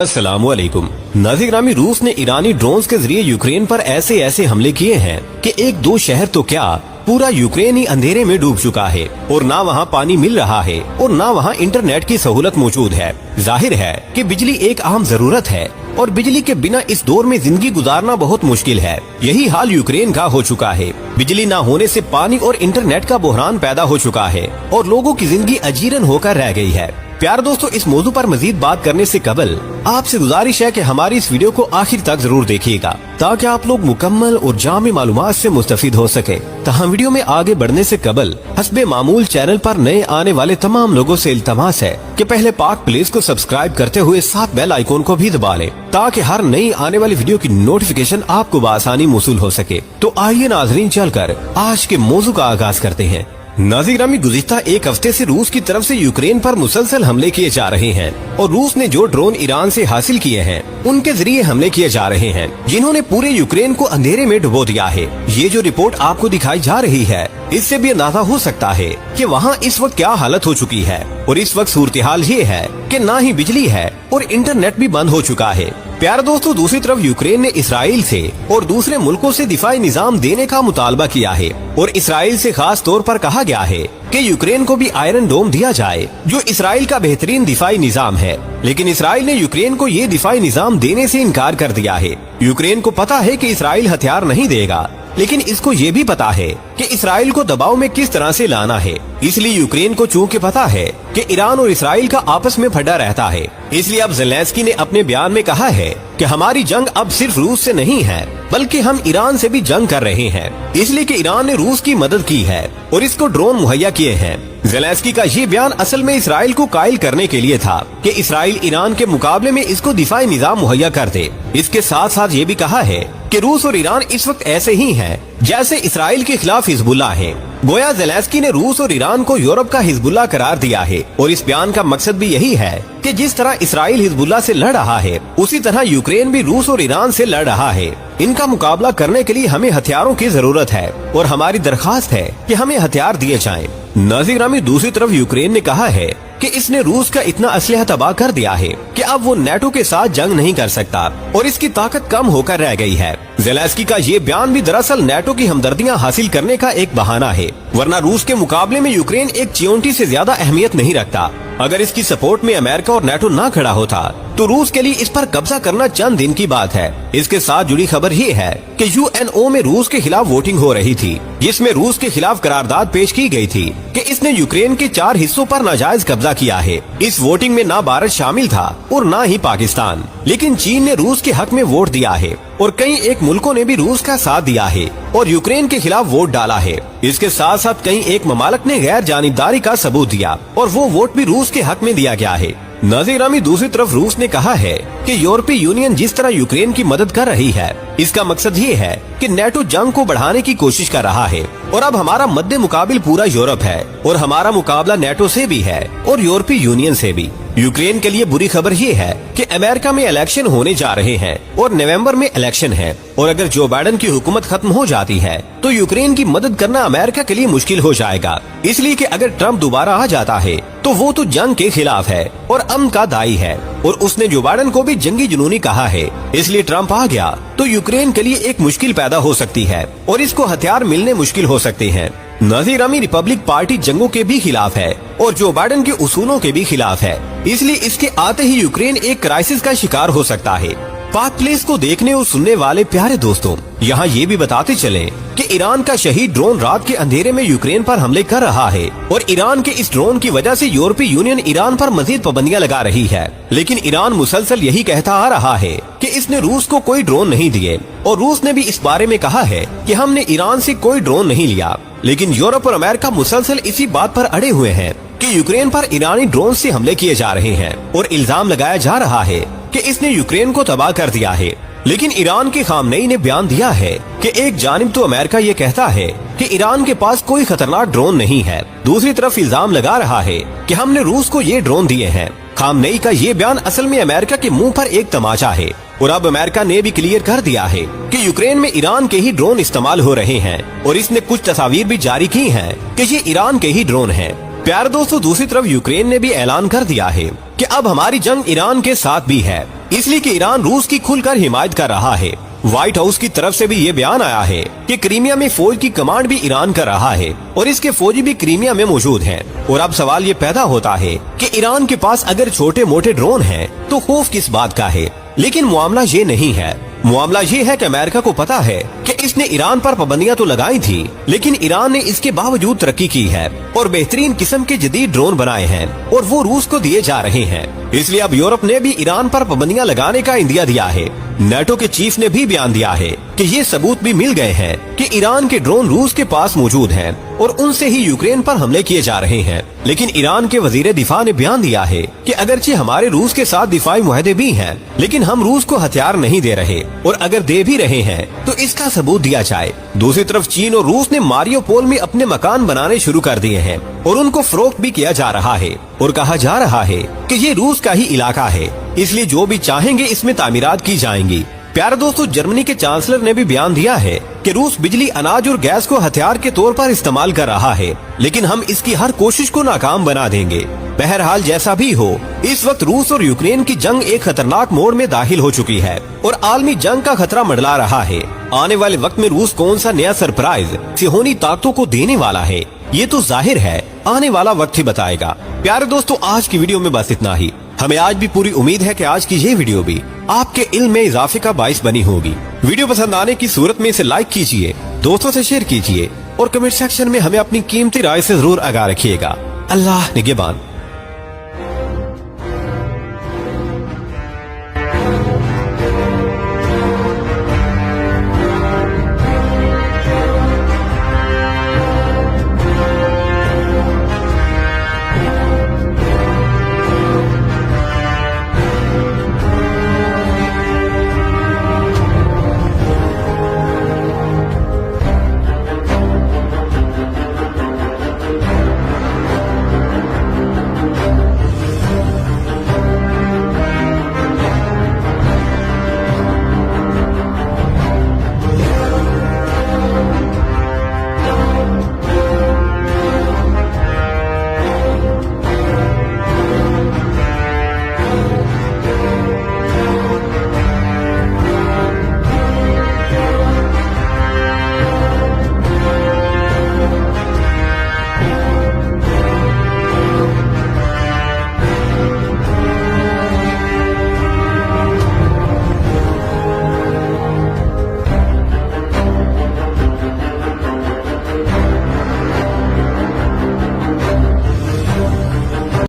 अस्सलामुअलैकुम। नाज़रीन, रूस ने ईरानी ड्रोन्स के जरिए यूक्रेन पर ऐसे ऐसे हमले किए हैं कि एक दो शहर तो क्या पूरा यूक्रेन ही अंधेरे में डूब चुका है और ना वहाँ पानी मिल रहा है और ना वहाँ इंटरनेट की सहूलत मौजूद है। जाहिर है कि बिजली एक अहम जरूरत है और बिजली के बिना इस दौर में जिंदगी गुजारना बहुत मुश्किल है। यही हाल यूक्रेन का हो चुका है। बिजली न होने से पानी और इंटरनेट का बहरान पैदा हो चुका है और लोगों की जिंदगी अजीरन होकर रह गई है। प्यार दोस्तों, इस मौजू पर मजीद बात करने से कबल आपसे गुजारिश है कि हमारी इस वीडियो को आखिर तक जरूर देखिएगा ताकि आप लोग मुकम्मल और जामी मालूमात से मुस्तफिद हो सके। तहम वीडियो में आगे बढ़ने से कबल हस्बे मामूल चैनल पर नए आने वाले तमाम लोगों से इल्तमास है कि पहले पाक प्लेस को सब्सक्राइब करते हुए साथ बेल आइकॉन को भी दबा लें ताकि हर नई आने वाली वीडियो की नोटिफिकेशन आपको बआसानी मौसूल हो सके। तो आइए नाजरीन, चलकर आज के मौजू का आगाज करते हैं। नाज़रीन, गुज़िश्ता एक हफ्ते से रूस की तरफ से यूक्रेन पर मुसलसल हमले किए जा रहे हैं और रूस ने जो ड्रोन ईरान से हासिल किए हैं उनके जरिए हमले किए जा रहे हैं जिन्होंने पूरे यूक्रेन को अंधेरे में डुबो दिया है। ये जो रिपोर्ट आपको दिखाई जा रही है इससे भी अंदाजा हो सकता है कि वहाँ इस वक्त क्या हालत हो चुकी है। और इस वक्त सूरत हाल ये है कि ना ही बिजली है और इंटरनेट भी बंद हो चुका है। प्यारे दोस्तों, दूसरी तरफ यूक्रेन ने इसराइल से और दूसरे मुल्कों से दिफाई निजाम देने का मुतालबा किया है और इसराइल से खास तौर पर कहा गया है कि यूक्रेन को भी आयरन डोम दिया जाए जो इसराइल का बेहतरीन दिफाई निजाम है। लेकिन इसराइल ने यूक्रेन को ये दिफाई निजाम देने से इनकार कर दिया है। यूक्रेन को पता है कि इसराइल हथियार नहीं देगा, लेकिन इसको ये भी पता है कि इसराइल को दबाव में किस तरह से लाना है। इसलिए यूक्रेन को चूंकि पता है कि ईरान और इसराइल का आपस में फटा रहता है, इसलिए अब ज़ेलेंस्की ने अपने बयान में कहा है कि हमारी जंग अब सिर्फ रूस से नहीं है बल्कि हम ईरान से भी जंग कर रहे हैं, इसलिए कि ईरान ने रूस की मदद की है और इसको ड्रोन मुहैया किए हैं। ज़ेलेंस्की का ये बयान असल में इसराइल को कायल करने के लिए था कि इसराइल ईरान के मुकाबले में इसको दिफाई निजाम मुहैया कर दे। इसके साथ साथ ये भी कहा है कि रूस और ईरान इस वक्त ऐसे ही हैं जैसे इसराइल के खिलाफ हिजबुल्लाह है। गोया ज़ेलेंस्की ने रूस और ईरान को यूरोप का हिजबुल्लाह करार दिया है और इस बयान का मकसद भी यही है कि जिस तरह इसराइल हिजबुल्लाह से लड़ रहा है उसी तरह यूक्रेन भी रूस और ईरान से लड़ रहा है। इनका मुकाबला करने के लिए हमें हथियारों की जरूरत है और हमारी दरख्वास्त है कि हमें हथियार दिए जाएं। नाज़रीन, दूसरी तरफ यूक्रेन ने कहा है कि इसने रूस का इतना असलहा तबाह कर दिया है कि अब वो नेटो के साथ जंग नहीं कर सकता और इसकी ताकत कम होकर रह गई है। ज़ेलेंस्की का ये बयान भी दरअसल नेटो की हमदर्दियां हासिल करने का एक बहाना है, वरना रूस के मुकाबले में यूक्रेन एक चींटी से ज्यादा अहमियत नहीं रखता। अगर इसकी सपोर्ट में अमेरिका और नेटो ना खड़ा होता तो रूस के लिए इस पर कब्जा करना चंद दिन की बात है। इसके साथ जुड़ी खबर ये है कि यूएनओ में रूस के खिलाफ वोटिंग हो रही थी जिसमें रूस के खिलाफ करारदाद पेश की गई थी कि इसने यूक्रेन के 4 हिस्सों पर नाजायज कब्जा किया है। इस वोटिंग में ना भारत शामिल था और ना ही पाकिस्तान, लेकिन चीन ने रूस के हक में वोट दिया है और कई एक मुल्कों ने भी रूस का साथ दिया है और यूक्रेन के खिलाफ वोट डाला है। इसके साथ साथ कई एक ममालिक ने गैर जानिबदारी का सबूत दिया और वो वोट भी रूस के हक में दिया गया है। नाज़रीन, दूसरी तरफ रूस ने कहा है कि यूरोपीय यूनियन जिस तरह यूक्रेन की मदद कर रही है इसका मकसद ये है कि नेटो जंग को बढ़ाने की कोशिश कर रहा है और अब हमारा मद्दे मुकाबिल पूरा यूरोप है और हमारा मुकाबला नेटो से भी है और यूरोपीय यूनियन से भी। यूक्रेन के लिए बुरी खबर ये है कि अमेरिका में इलेक्शन होने जा रहे हैं और नवंबर में इलेक्शन है और अगर जो बाइडेन की हुकूमत खत्म हो जाती है तो यूक्रेन की मदद करना अमेरिका के लिए मुश्किल हो जाएगा। इसलिए कि अगर ट्रम्प दोबारा आ जाता है तो वो तो जंग के खिलाफ है और अमन का दाई है और उसने जो बाइडेन को भी जंगी जुनूनी कहा है। इसलिए ट्रम्प आ गया तो यूक्रेन के लिए एक मुश्किल पैदा हो सकती है और इसको हथियार मिलने मुश्किल हो सकते हैं। नाज़रीन, रिपब्लिक पार्टी जंगों के भी खिलाफ है और जो बाइडेन के उसूलों के भी खिलाफ है, इसलिए इसके आते ही यूक्रेन एक क्राइसिस का शिकार हो सकता है। पाक प्लेस को देखने और सुनने वाले प्यारे दोस्तों, यहाँ ये भी बताते चले कि ईरान का शहीद ड्रोन रात के अंधेरे में यूक्रेन पर हमले कर रहा है और ईरान के इस ड्रोन की वजह से यूरोपीय यूनियन ईरान पर मजीद पाबंदियां लगा रही है। लेकिन ईरान मुसलसल यही कहता आ रहा है कि इसने रूस को कोई ड्रोन नहीं दिए और रूस ने भी इस बारे में कहा है कि हमने ईरान से कोई ड्रोन नहीं लिया। लेकिन यूरोप और अमेरिका मुसलसल इसी बात पर अड़े हुए हैं कि यूक्रेन पर ईरानी ड्रोन से हमले किए जा रहे हैं और इल्जाम लगाया जा रहा है कि इसने यूक्रेन को तबाह कर दिया है। लेकिन ईरान के खामनेई ने बयान दिया है कि एक जानिब तो अमेरिका ये कहता है कि ईरान के पास कोई खतरनाक ड्रोन नहीं है, दूसरी तरफ इल्जाम लगा रहा है कि हमने रूस को ये ड्रोन दिए हैं। खामनेई का ये बयान असल में अमेरिका के मुंह पर एक तमाचा है और अब अमेरिका ने भी क्लियर कर दिया है कि यूक्रेन में ईरान के ही ड्रोन इस्तेमाल हो रहे हैं और इसने कुछ तस्वीर भी जारी की हैं कि ये ईरान के ही ड्रोन हैं। प्यारे दोस्तों, दूसरी तरफ यूक्रेन ने भी ऐलान कर दिया है कि अब हमारी जंग ईरान के साथ भी है इसलिए कि ईरान रूस की खुलकर हिमायत कर रहा है। व्हाइट हाउस की तरफ से भी ये बयान आया है कि क्रीमिया में फौज की कमांड भी ईरान कर रहा है और इसके फौजी भी क्रीमिया में मौजूद हैं। और अब सवाल ये पैदा होता है कि ईरान के पास अगर छोटे मोटे ड्रोन हैं तो खौफ किस बात का है। लेकिन मामला ये नहीं है। मामला ये है कि अमेरिका को पता है कि इसने ईरान पर पाबंदियां तो लगाई थी, लेकिन ईरान ने इसके बावजूद तरक्की की है और बेहतरीन किस्म के जदीद ड्रोन बनाए हैं और वो रूस को दिए जा रहे हैं। इसलिए अब यूरोप ने भी ईरान पर पाबंदियां लगाने का इंदिया दिया है। नेटो के चीफ ने भी बयान दिया है कि ये सबूत भी मिल गए हैं कि ईरान के ड्रोन रूस के पास मौजूद हैं और उनसे ही यूक्रेन पर हमले किए जा रहे हैं। लेकिन ईरान के वजीर दिफा ने बयान दिया है कि अगरचे हमारे रूस के साथ दिफाई मुआहदे भी हैं, लेकिन हम रूस को हथियार नहीं दे रहे और अगर दे भी रहे हैं तो इसका सबूत दिया जाए। दूसरी तरफ चीन और रूस ने मारियोपोल में अपने मकान बनाने शुरू कर दिए हैं और उनको फरोख्त भी किया जा रहा है और कहा जा रहा है कि ये रूस का ही इलाका है, इसलिए जो भी चाहेंगे इसमें तामीरात की जाएंगी। प्यारे दोस्तों, जर्मनी के चांसलर ने भी बयान दिया है कि रूस बिजली, अनाज और गैस को हथियार के तौर पर इस्तेमाल कर रहा है, लेकिन हम इसकी हर कोशिश को नाकाम बना देंगे। बहरहाल जैसा भी हो, इस वक्त रूस और यूक्रेन की जंग एक खतरनाक मोड़ में दाखिल हो चुकी है और आलमी जंग का खतरा मंडला रहा है। आने वाले वक्त में रूस कौन सा नया सरप्राइज सिहोनी ताकतों को देने वाला है, ये तो जाहिर है आने वाला वक्त ही बताएगा। प्यारे दोस्तों, आज की वीडियो में बस इतना ही। हमें आज भी पूरी उम्मीद है कि आज की ये वीडियो भी आपके इल्म में इजाफे का बाइस बनी होगी। वीडियो पसंद आने की सूरत में इसे लाइक कीजिए, दोस्तों से शेयर कीजिए और कमेंट सेक्शन में हमें अपनी कीमती राय से जरूर आगाह रखिएगा। अल्लाह निगहबान।